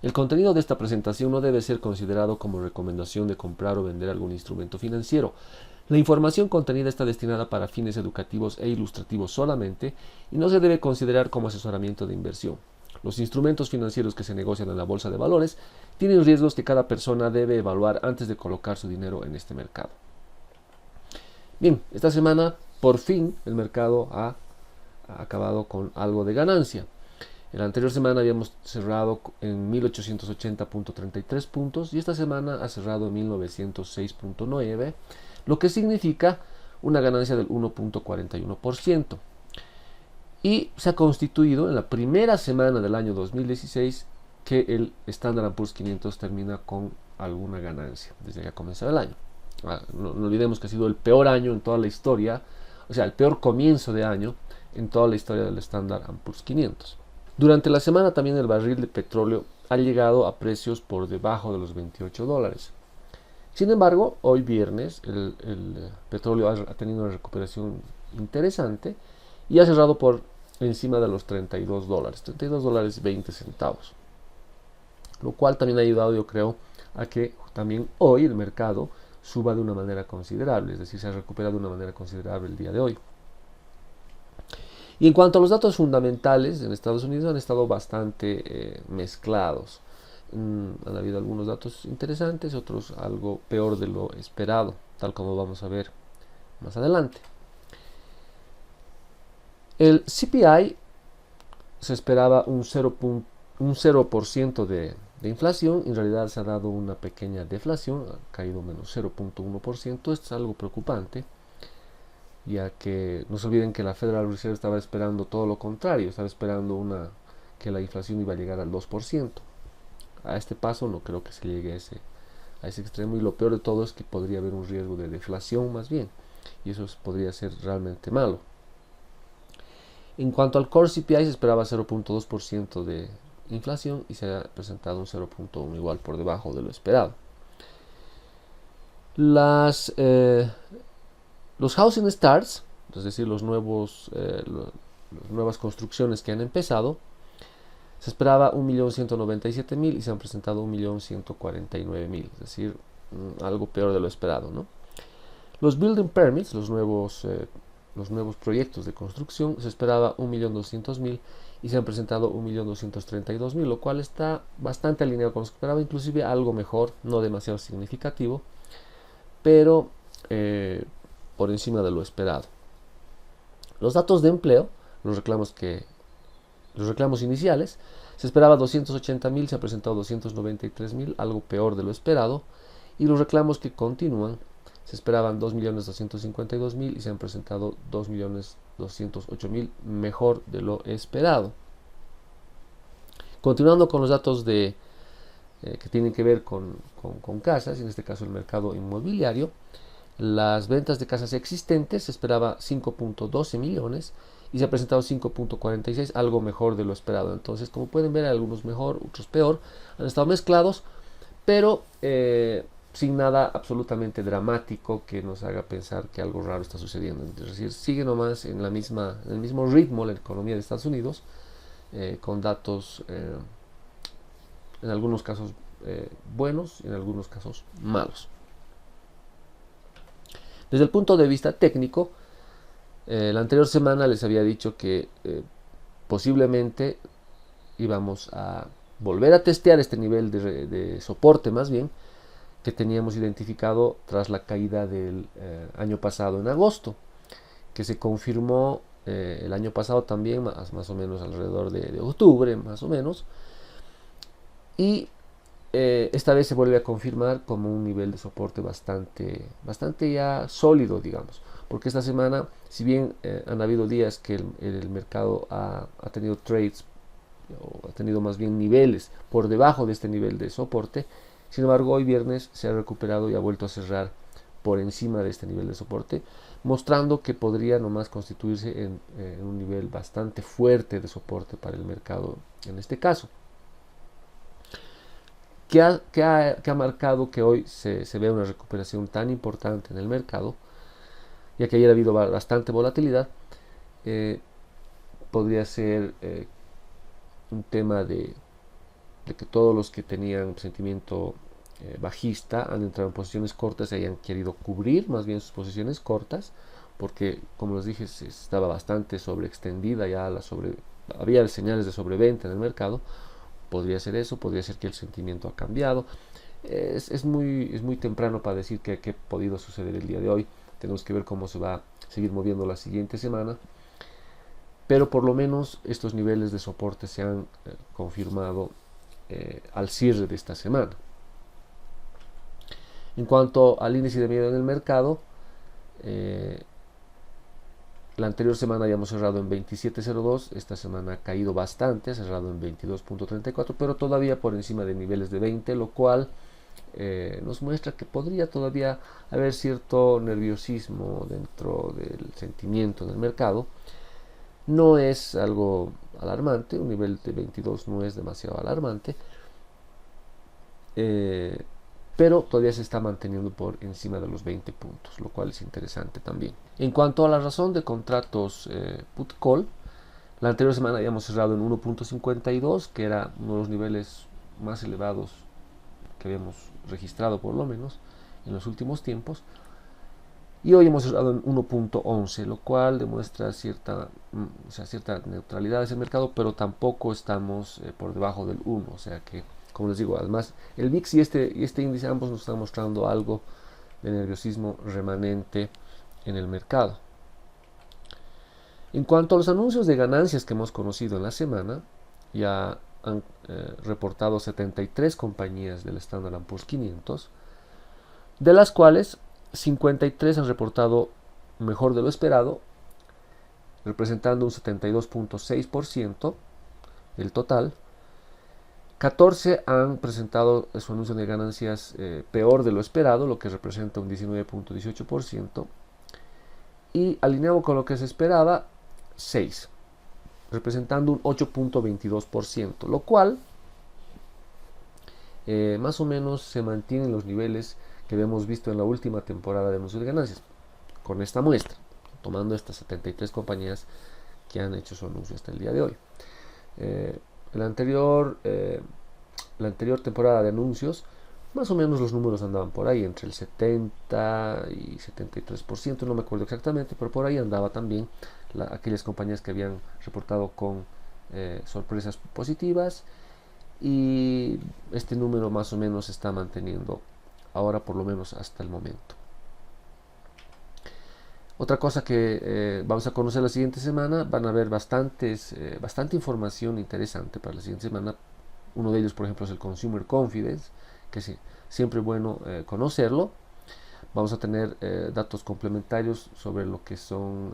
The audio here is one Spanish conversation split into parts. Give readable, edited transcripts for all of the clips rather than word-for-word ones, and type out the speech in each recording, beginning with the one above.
El contenido de esta presentación no debe ser considerado como recomendación de comprar o vender algún instrumento financiero. La información contenida está destinada para fines educativos e ilustrativos solamente y no se debe considerar como asesoramiento de inversión. Los instrumentos financieros que se negocian en la bolsa de valores tienen riesgos que cada persona debe evaluar antes de colocar su dinero en este mercado. Bien, esta semana por fin el mercado ha acabado con algo de ganancia. En la anterior semana habíamos cerrado en 1880.33 puntos y esta semana ha cerrado en 1906.9, lo que significa una ganancia del 1.41%. Y se ha constituido en la primera semana del año 2016 que el Standard & Poor's 500 termina con alguna ganancia desde que ha comenzado el año. No olvidemos que ha sido el peor año en toda la historia, o sea, el peor comienzo de año en toda la historia del Standard & Poor's 500. Durante la semana también el barril de petróleo ha llegado a precios por debajo de los $28. Sin embargo, hoy viernes el petróleo ha tenido una recuperación interesante y ha cerrado por encima de los $32, $32.20, lo cual también ha ayudado, yo creo, a que también hoy el mercado suba de una manera considerable, es decir, se ha recuperado de una manera considerable el día de hoy. Y en cuanto a los datos fundamentales, en Estados Unidos han estado bastante mezclados. Han habido algunos datos interesantes, otros algo peor de lo esperado, tal como vamos a ver más adelante. El CPI se esperaba un 0% de inflación, en realidad se ha dado una pequeña deflación, ha caído menos 0.1%, esto es algo preocupante, ya que no se olviden que la Federal Reserve estaba esperando todo lo contrario, estaba esperando que la inflación iba a llegar al 2%. A este paso no creo que se llegue a ese extremo, y lo peor de todo es que podría haber un riesgo de deflación más bien, y eso podría ser realmente malo. En cuanto al Core CPI se esperaba 0.2% de inflación y se ha presentado un 0.1, igual por debajo de lo esperado. Los housing starts, es decir, las nuevas construcciones que han empezado, se esperaba 1.197.000 y se han presentado 1.149.000, es decir, algo peor de lo esperado, ¿no? Los building permits, los nuevos proyectos de construcción, se esperaba 1.200.000 y se han presentado 1.232.000, lo cual está bastante alineado con lo que esperaba, inclusive algo mejor, no demasiado significativo, pero por encima de lo esperado. Los datos de empleo, los reclamos iniciales, se esperaba 280.000, se ha presentado 293.000, algo peor de lo esperado, y los reclamos que continúan se esperaban 2.252.000 y se han presentado 2.208.000, mejor de lo esperado. Continuando con los datos que tienen que ver con casas, en este caso el mercado inmobiliario, las ventas de casas existentes se esperaba 5.12 millones y se ha presentado 5.46, algo mejor de lo esperado. Entonces, como pueden ver, algunos mejor, otros peor, han estado mezclados, pero sin nada absolutamente dramático que nos haga pensar que algo raro está sucediendo. Es decir, sigue nomás en el mismo ritmo la economía de Estados Unidos, con datos en algunos casos buenos y en algunos casos malos. Desde el punto de vista técnico, la anterior semana les había dicho que posiblemente íbamos a volver a testear este nivel de soporte, más bien, que teníamos identificado tras la caída del año pasado en agosto, que se confirmó el año pasado también, más o menos alrededor de octubre, más o menos, y esta vez se vuelve a confirmar como un nivel de soporte bastante ya sólido, digamos, porque esta semana, si bien han habido días que el mercado ha tenido trades, o ha tenido más bien niveles por debajo de este nivel de soporte, sin embargo hoy viernes se ha recuperado y ha vuelto a cerrar por encima de este nivel de soporte, mostrando que podría nomás constituirse en un nivel bastante fuerte de soporte para el mercado en este caso. ¿Qué ha marcado que hoy se vea una recuperación tan importante en el mercado? Ya que ayer ha habido bastante volatilidad, podría ser un tema de de que todos los que tenían sentimiento bajista han entrado en posiciones cortas y hayan querido cubrir más bien sus posiciones cortas, porque como les dije estaba bastante sobreextendida ya había señales de sobreventa en el mercado. Podría ser eso, podría ser que el sentimiento ha cambiado. Es muy temprano para decir que ha podido suceder el día de hoy. Tenemos que ver cómo se va a seguir moviendo la siguiente semana, pero por lo menos estos niveles de soporte se han confirmado al cierre de esta semana. En cuanto al índice de miedo en el mercado, la anterior semana habíamos cerrado en 27.02, esta semana ha caído bastante, ha cerrado en 22.34, pero todavía por encima de niveles de 20, lo cual nos muestra que podría todavía haber cierto nerviosismo dentro del sentimiento en el mercado. No es algo alarmante, un nivel de 22 no es demasiado alarmante, pero todavía se está manteniendo por encima de los 20 puntos, lo cual es interesante también. En cuanto a la razón de contratos put call, la anterior semana habíamos cerrado en 1.52, que era uno de los niveles más elevados que habíamos registrado por lo menos en los últimos tiempos, y hoy hemos cerrado en 1.11, lo cual demuestra cierta neutralidad de ese mercado, pero tampoco estamos por debajo del 1, o sea que, como les digo, además el VIX y este índice ambos nos están mostrando algo de nerviosismo remanente en el mercado. En cuanto a los anuncios de ganancias que hemos conocido en la semana, ya han reportado 73 compañías del Standard & Poor's 500, de las cuales 53 han reportado mejor de lo esperado, representando un 72.6% del total. 14 han presentado su anuncio de ganancias peor de lo esperado, lo que representa un 19.18%. Y alineado con lo que se esperaba, 6, representando un 8.22%, lo cual más o menos se mantiene en los niveles que habíamos visto en la última temporada de anuncios de ganancias, con esta muestra, tomando estas 73 compañías que han hecho su anuncio hasta el día de hoy. La anterior temporada de anuncios, más o menos los números andaban por ahí, entre el 70 y 73%, no me acuerdo exactamente, pero por ahí andaba también aquellas compañías que habían reportado con sorpresas positivas, y este número más o menos se está manteniendo ahora, por lo menos hasta el momento. Otra cosa que vamos a conocer la siguiente semana, van a haber bastante información interesante para la siguiente semana. Uno de ellos, por ejemplo, es el Consumer Confidence, que es siempre bueno conocerlo. Vamos a tener datos complementarios sobre lo que son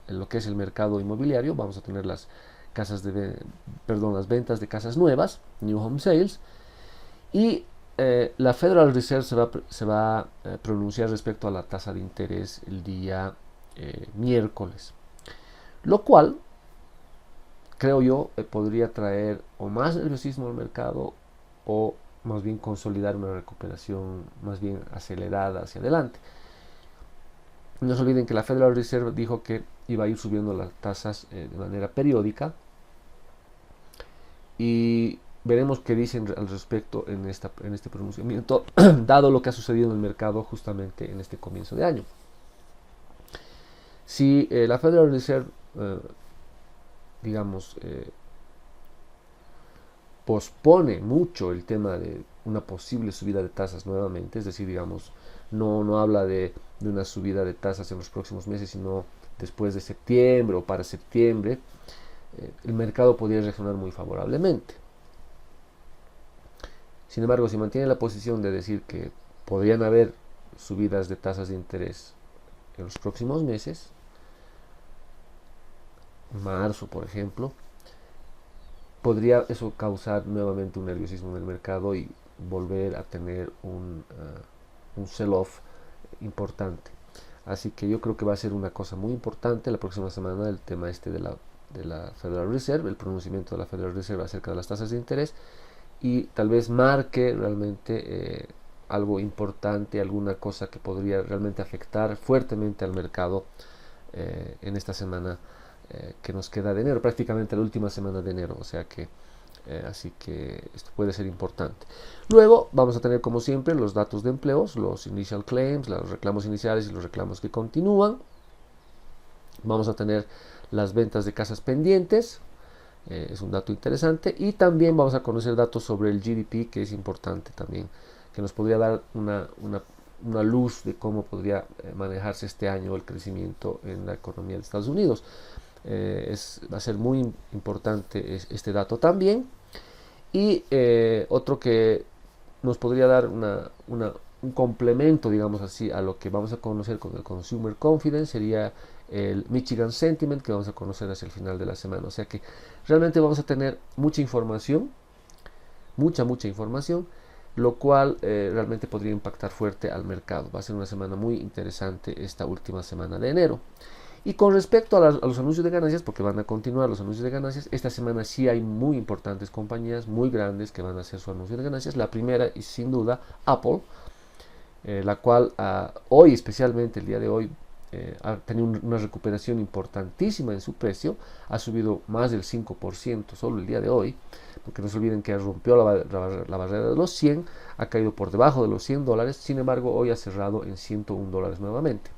lo que es el mercado inmobiliario. Vamos a tener las ventas de casas nuevas, New Home Sales, y la Federal Reserve se va a pronunciar respecto a la tasa de interés el día miércoles, lo cual creo yo podría traer o más nerviosismo al mercado, o más bien consolidar una recuperación más bien acelerada hacia adelante. No se olviden que la Federal Reserve dijo que iba a ir subiendo las tasas de manera periódica, y veremos qué dicen al respecto en este pronunciamiento, dado lo que ha sucedido en el mercado justamente en este comienzo de año. Si la Federal Reserve, pospone mucho el tema de una posible subida de tasas nuevamente, es decir, no habla de una subida de tasas en los próximos meses, sino después de septiembre o para septiembre, el mercado podría reaccionar muy favorablemente. Sin embargo, si mantiene la posición de decir que podrían haber subidas de tasas de interés en los próximos meses, marzo por ejemplo, podría eso causar nuevamente un nerviosismo en el mercado y volver a tener un sell-off importante. Así que yo creo que va a ser una cosa muy importante la próxima semana el tema de la Federal Reserve, el pronunciamiento de la Federal Reserve acerca de las tasas de interés, y tal vez marque realmente algo importante, alguna cosa que podría realmente afectar fuertemente al mercado en esta semana que nos queda de enero, prácticamente la última semana de enero. O sea que así que esto puede ser importante. Luego vamos a tener, como siempre, los datos de empleos, los initial claims, los reclamos iniciales y los reclamos que continúan. Vamos a tener las ventas de casas pendientes, es un dato interesante, y también vamos a conocer datos sobre el GDP, que es importante también, que nos podría dar una luz de cómo podría manejarse este año el crecimiento en la economía de Estados Unidos. Va a ser muy importante este dato también. Y otro que nos podría dar un complemento, digamos así, a lo que vamos a conocer con el Consumer Confidence sería el Michigan Sentiment, que vamos a conocer hacia el final de la semana. O sea que realmente vamos a tener mucha información, mucha información, lo cual realmente podría impactar fuerte al mercado. Va a ser una semana muy interesante esta última semana de enero. Y con respecto a los anuncios de ganancias, porque van a continuar los anuncios de ganancias, esta semana sí hay muy importantes compañías, muy grandes, que van a hacer su anuncio de ganancias. La primera es sin duda Apple, la cual hoy, especialmente el día de hoy, ha tenido una recuperación importantísima en su precio, ha subido más del 5% solo el día de hoy, porque no se olviden que rompió la barrera de los 100, ha caído por debajo de los $100, sin embargo hoy ha cerrado en $101 nuevamente.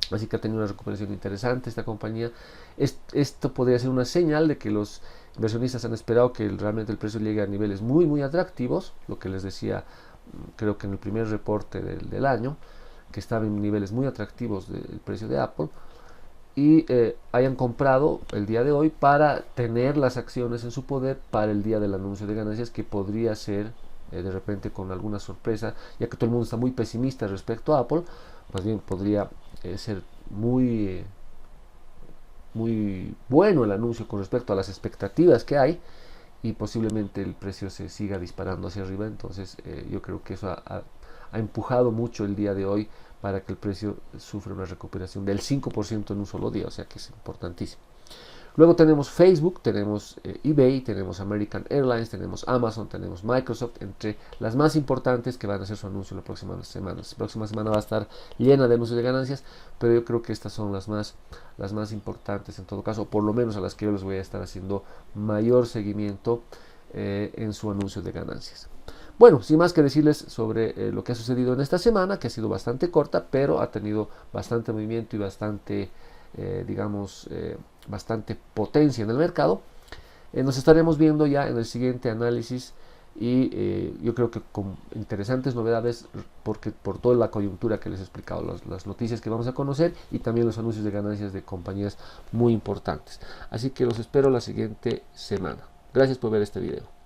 Así que ha tenido una recuperación interesante esta compañía. Esto podría ser una señal de que los inversionistas han esperado que realmente el precio llegue a niveles muy atractivos, lo que les decía, creo que en el primer reporte del año, que estaba en niveles muy atractivos del precio de Apple, y hayan comprado el día de hoy para tener las acciones en su poder para el día del anuncio de ganancias, que podría ser de repente con alguna sorpresa, ya que todo el mundo está muy pesimista respecto a Apple. Más bien podría ser muy bueno el anuncio con respecto a las expectativas que hay, y posiblemente el precio se siga disparando hacia arriba. Entonces yo creo que eso ha empujado mucho el día de hoy para que el precio sufra una recuperación del 5% en un solo día, o sea que es importantísimo. Luego tenemos Facebook, tenemos eBay, tenemos American Airlines, tenemos Amazon, tenemos Microsoft, entre las más importantes que van a hacer su anuncio en las próximas semanas. La próxima semana va a estar llena de anuncios de ganancias, pero yo creo que estas son las más importantes en todo caso, o por lo menos a las que yo les voy a estar haciendo mayor seguimiento en su anuncio de ganancias. Bueno, sin más que decirles sobre lo que ha sucedido en esta semana, que ha sido bastante corta, pero ha tenido bastante movimiento y bastante, bastante potencia en el mercado. Nos estaremos viendo ya en el siguiente análisis, y yo creo que con interesantes novedades, porque por toda la coyuntura que les he explicado, las noticias que vamos a conocer y también los anuncios de ganancias de compañías muy importantes. Así que los espero la siguiente semana. Gracias por ver este video.